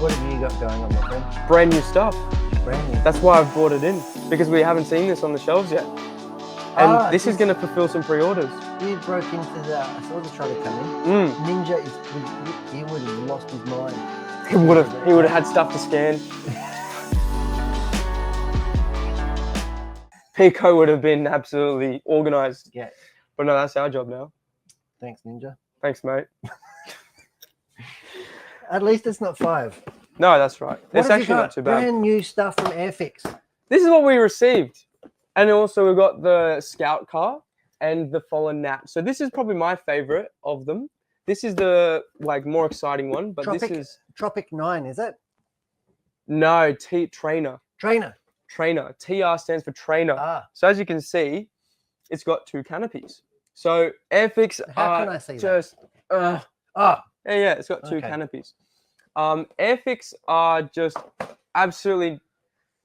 What have you got going on, my friend? Brand new stuff. Brand new. That's why I've brought it in, because we haven't seen this on the shelves yet. And this is going to fulfill some pre-orders. You broke into the... I saw the trailer come in. Ninja is... He would have lost his mind. He would have had stuff to scan. Pico would have been absolutely organised. Yeah. But no, that's our job now. Thanks, Ninja. Thanks, mate. At least it's not 5. No, that's right. It's actually not too bad. Brand new stuff from AIRFIX. This is what we received. And also we've got the Scout car and the Fallen Nat. So this is probably my favorite of them. This is the more exciting one, but this is Tropic 9, is it? No, Trainer. Trainer. TR stands for Trainer. Ah. So as you can see, it's got 2 canopies. So AIRFIX How can I see just that? yeah, it's got 2 canopies. AIRFIX are just absolutely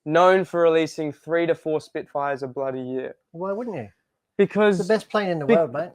known for releasing 3 to 4 Spitfires a bloody year. Why wouldn't you? Because it's the best plane in the world, mate.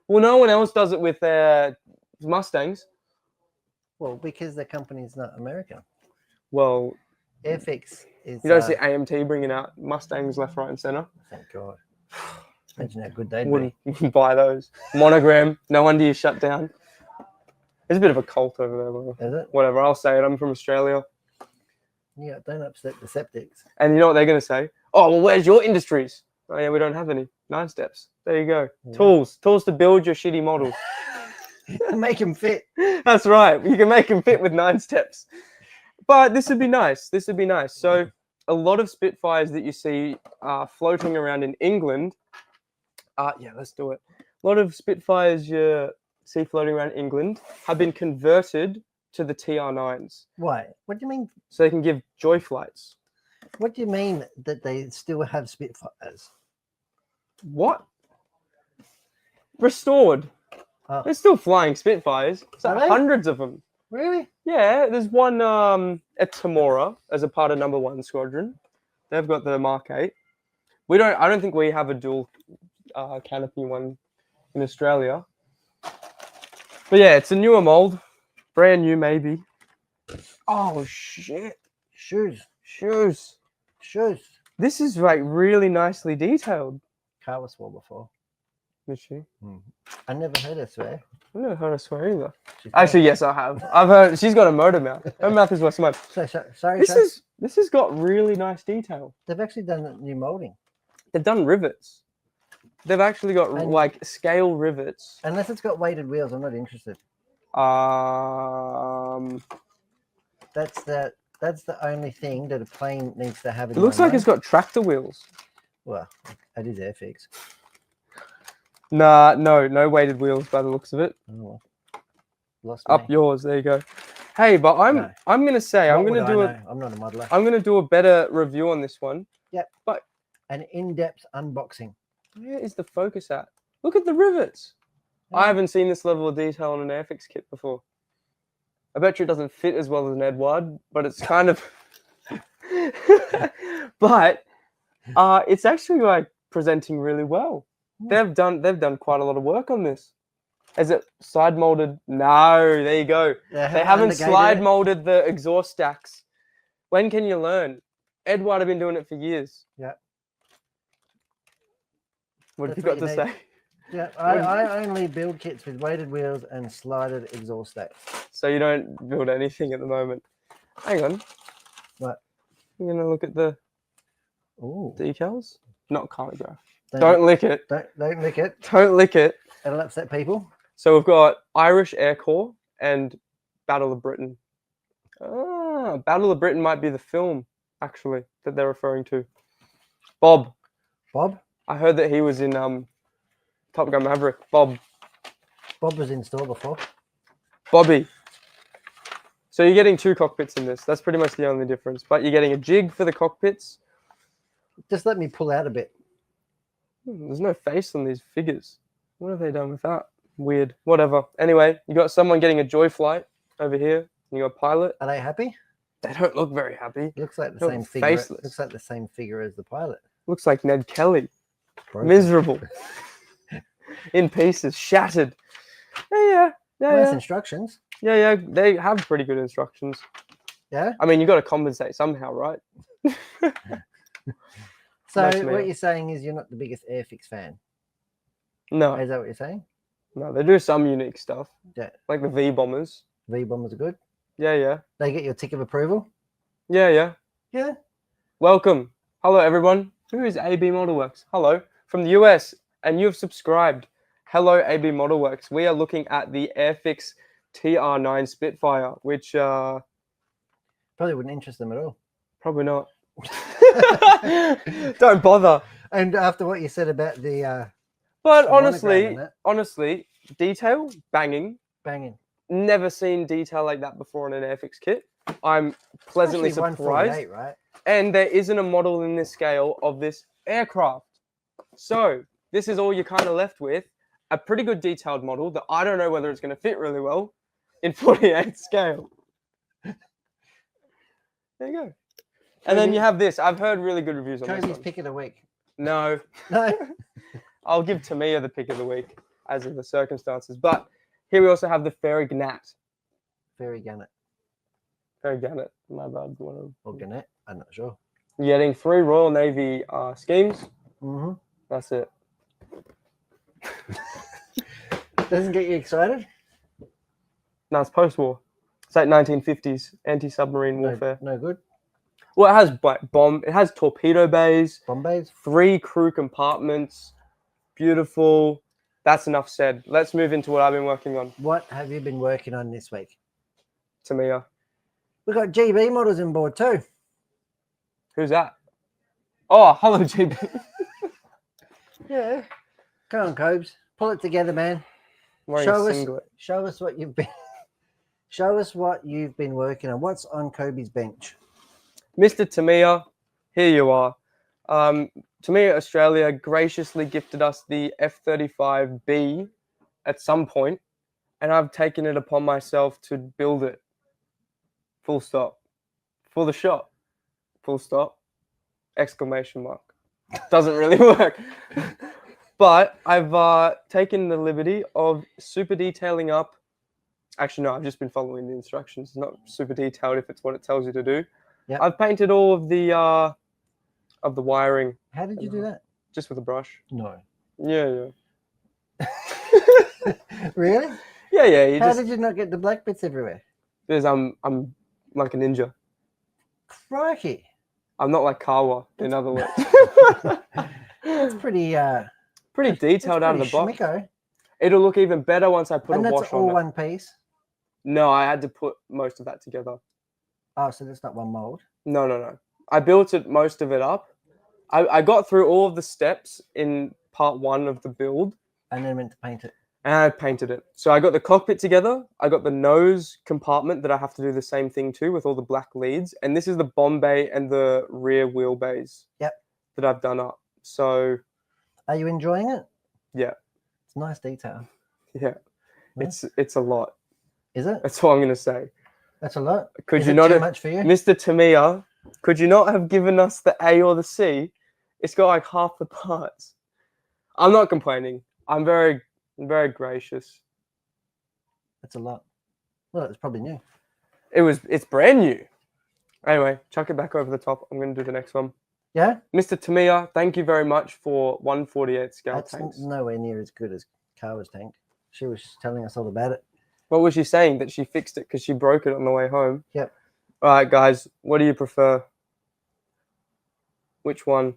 Well, no one else does it with their Mustangs. Well, because their company's not American. Well, AIRFIX is... You don't see AMT bringing out Mustangs left, right, and center. Thank God. Imagine how good they'd Wouldn't buy those. Monogram. No wonder you shut down. There's a bit of a cult over there. Bro. Is it? Whatever. I'll say it. I'm from Australia. Yeah, don't upset the septics. And you know what they're going to say? Oh, well, where's your industries? Oh, yeah, we don't have any. 9 steps. There you go. Yeah. Tools to build your shitty models. Make them fit. That's right. You can make them fit with 9 steps. But this would be nice. So a lot of Spitfires that you see floating around in England. Yeah, let's do it. A lot of Spitfires you see floating around England have been converted to the TR9s. Why? What do you mean? So they can give joy flights. What do you mean that they still have Spitfires? What? Restored. Oh. They're still flying Spitfires. There's hundreds of them. Really? Yeah, there's one at Tamora as a part of number 1 squadron. They've got the Mark 8. I don't think we have a dual canopy one in Australia. But yeah, it's a newer mold. Brand new, maybe. Oh, shit. Shoes. This is really nicely detailed. Carla swore before. Did she? I never heard her swear. I've never heard her swear either. Actually, yes, I have. I've heard she's got a motor mouth. Her mouth is what's mine. Sorry. This has got really nice detail. They've actually done new molding. They've done rivets. They've actually got scale rivets. Unless it's got weighted wheels, I'm not interested. That's the only thing that a plane needs to have. It looks like it's got tractor wheels. Well, that is AIRFIX. Nah, no weighted wheels by the looks of it. Oh, lost Up me. Yours, there you go. Hey, but I'm gonna say I'm not a modeler. I'm gonna do a better review on this one. Yep. But an in-depth unboxing. Where is the focus at? Look at the rivets. Yeah. I haven't seen this level of detail on an AIRFIX kit before. I bet you it doesn't fit as well as an Edward, but it's kind of but it's actually presenting really well. They've done quite a lot of work on this. Is it side molded? No, there you go. They haven't slide molded the exhaust stacks. When can you learn? Edward have been doing it for years. Yeah. What have you got to say? Yeah, I only build kits with weighted wheels and slided exhaust stacks. So you don't build anything at the moment. Hang on. What? You're gonna look at the Ooh. decals? Not calligraph. Don't lick it. Don't lick it. Don't lick it. It'll upset people. So we've got Irish Air Corps and Battle of Britain. Battle of Britain might be the film, actually, that they're referring to. Bob. Bob? I heard that he was in Top Gun Maverick. Bob was in store before. Bobby. So you're getting 2 cockpits in this. That's pretty much the only difference. But you're getting a jig for the cockpits. Just let me pull out a bit. There's no face on these figures. What have they done with that? Weird. Whatever. Anyway, you got someone getting a joy flight over here. You got a pilot. Are they happy? They don't look very happy. Looks like the same figure. Faceless. Looks like the same figure as the pilot. Looks like Ned Kelly. Broken. Miserable. In pieces. Shattered. Yeah. Nice instructions. Yeah, yeah, they have pretty good instructions. Yeah. I mean, you got to compensate somehow, right? So Nice to meet what you. you're saying is you're not the biggest AIRFIX fan. No, Is that what you're saying? no, they do some unique stuff, Yeah. like the V bombers. V bombers are good. Yeah, yeah, They get your tick of approval. yeah, yeah. Yeah. Welcome. Hello, everyone. Who is AB Modelworks? Hello, from the US, and you've subscribed. Hello, AB Modelworks. We are looking at the AIRFIX TR9 Spitfire, which Probably wouldn't interest them at all. probably not. Don't bother. And after what you said about the But monogram honestly, and that, honestly, detail banging. banging. Never seen detail like that before in an AIRFIX kit. I'm pleasantly Especially surprised. 148, right? And there isn't a model in this scale of this aircraft. So this is all you're kind of left with. A pretty good detailed model that I don't know whether it's going to fit really well in 48 scale. There you go. And then you have this. I've heard really good reviews on this Kobey's one. pick of the week. No. No. I'll give Tamiya the pick of the week as of the circumstances. But here we also have the Fairey Gannet. Fairey Gannet. Fairey Gannet. My bad. Or Gannet. I'm not sure. You're getting 3 Royal Navy schemes. Mm-hmm. That's it. Doesn't get you excited? No, it's post-war. It's like 1950s anti-submarine warfare. No good. Well, it has bomb. It has torpedo bays. Bombays? 3 crew compartments. Beautiful. That's enough said. Let's move into what I've been working on. What have you been working on this week? Tamiya. We've got GB models on board too. Who's that? Oh, hello, GB. Yeah. Come on, Kobes. Pull it together, man. Wearing a singlet. Show us what you've been. Show us what you've been working on. What's on Kobey's bench? Mr. Tamiya, here you are. Tamiya Australia graciously gifted us the F-35B at some point, and I've taken it upon myself to build it. Full stop. For the shop. Full stop. Exclamation mark. Doesn't really work. But I've taken the liberty of super detailing up. Actually, no, I've just been following the instructions. It's not super detailed if it's what it tells you to do. Yep. I've painted all of the wiring. How did you do that? Just with a brush. No. Yeah, yeah. Really? Yeah, yeah. How did you not get the black bits everywhere? Because I'm like a ninja. Crikey. I'm not like Kawa, in other words. That's pretty pretty detailed out of the box. schmicko. It'll look even better once I put And a that's wash all on it. one piece. No, I had to put most of that together. Oh, so that's not one mold. No, no, no. I built most of it up. I got through all of the steps in part 1 of the build. And then went to paint it. And I painted it. So I got the cockpit together. I got the nose compartment that I have to do the same thing to with all the black leads. And this is the bomb bay and the rear wheel bays. Yep. That I've done up. So. Are you enjoying it? Yeah. It's nice detail. Yeah. Nice. It's a lot. Is it? That's all I'm going to say. That's a lot. Could Is you it not too have, much for you? Mr. Tamiya, could you not have given us the A or the C? It's got like half the parts. I'm not complaining. I'm very gracious. That's a lot. Well, it's probably new. It's brand new. Anyway, chuck it back over the top. I'm going to do the next one. Yeah? Mr. Tamiya, thank you very much for 148 scale That's tanks. nowhere near as good as Kawa's tank. She was telling us all about it. What was she saying? That she fixed it because she broke it on the way home? Yep. All right, guys. What do you prefer? Which one?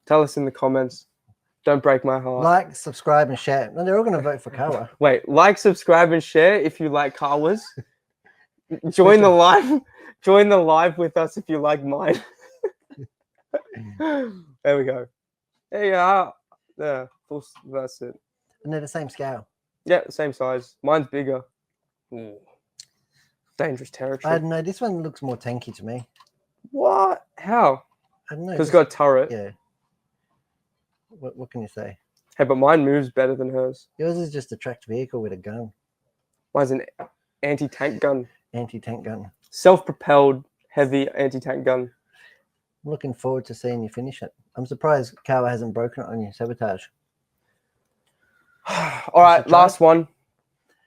Tell us in the comments. Don't break my heart. Like, subscribe, and share. No, they're all going to vote for Kawa. Wait, like, subscribe, and share if you like Kawas. Join the live. Join the live with us if you like mine. There we go. There you are. Yeah, that's it. And they're the same scale. Yeah, same size. Mine's bigger. Ooh. Dangerous territory. I don't know. This one looks more tanky to me. What? How? I don't know. Because it's got a turret. Yeah. What can you say? Hey, but mine moves better than hers. Yours is just a tracked vehicle with a gun. Mine's an anti-tank gun. Anti-tank gun. Self-propelled, heavy anti-tank gun. I'm looking forward to seeing you finish it. I'm surprised Kawa hasn't broken it on you. Sabotage. All right, last one.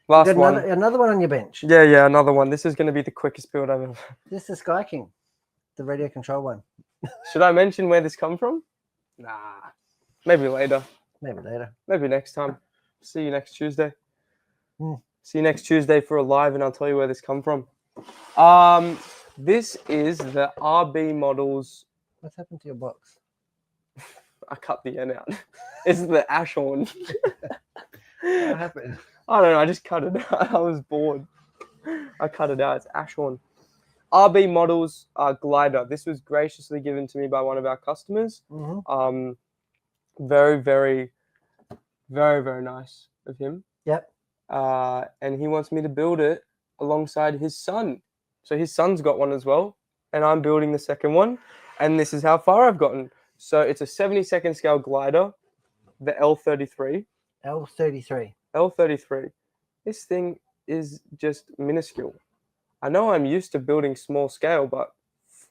Last got one. another one on your bench. Yeah, another one. This is going to be the quickest build I've ever. This is the Sky King, the radio control one. Should I mention where this come from? Nah, maybe later. Maybe later. Maybe next time. See you next Tuesday. Mm. See you next Tuesday for a live, and I'll tell you where this come from. This is the RB models. What's happened to your box? I cut the end out. It's the Ashorn. What happened? I don't know. I just cut it out. I was bored. I cut it out. It's Ashorn. RB models glider. This was graciously given to me by one of our customers. Mm-hmm. Very, very, very, very nice of him. Yep. And he wants me to build it alongside his son. So his son's got one as well, and I'm building the second one. And this is how far I've gotten. So it's a 72nd scale glider, the L33. L33. L33. This thing is just minuscule. I know I'm used to building small scale, but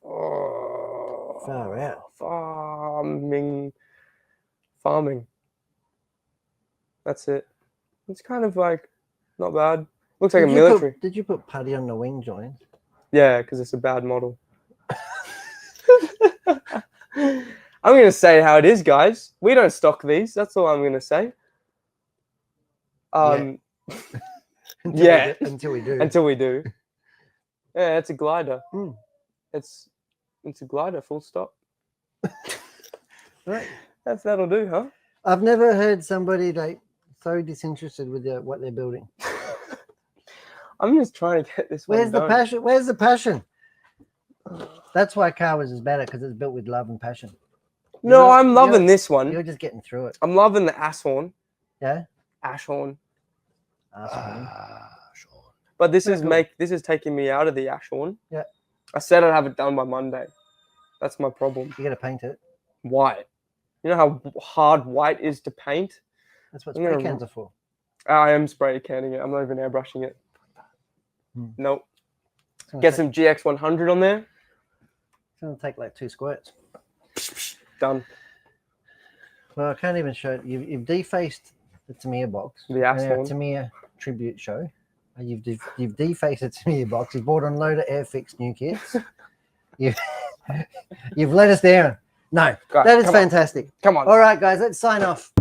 Far out. Farming. That's it. It's kind of like not bad. Looks like a military. Did you put putty on the wing joint? Yeah, because it's a bad model. I'm going to say how it is, guys. We don't stock these. That's all I'm going to say. Until we do. Until we do. Yeah, it's a glider. Mm. It's a glider, full stop. Right. That'll do, huh? I've never heard somebody like so disinterested with what they're building. I'm just trying to get this one Where's the done. passion? Where's the passion? That's why Car Was is better, because it's built with love and passion. No, I'm loving this one. You're just getting through it. I'm loving the Ashorn. Yeah? Ashorn. Ashorn. But this Yeah, is cool. this is taking me out of the Ashorn. Yeah. I said I'd have it done by Monday. That's my problem. You got to paint it. White. You know how hard white is to paint? That's what I'm spray gonna- cans are for. I am spray canning it. I'm not even airbrushing it. Hmm. Nope. It's gonna Get take- some GX100 on there. It's going to take like 2 squirts. Done. Well, I can't even show it. You've defaced the Tamiya box. The Ashorn. Tamiya tribute show. And you've defaced the Tamiya box. You've bought on a load of AIRFIX new kits. You've let us down. No, Guys, that is come on. fantastic. Come on. All right, guys, let's sign off.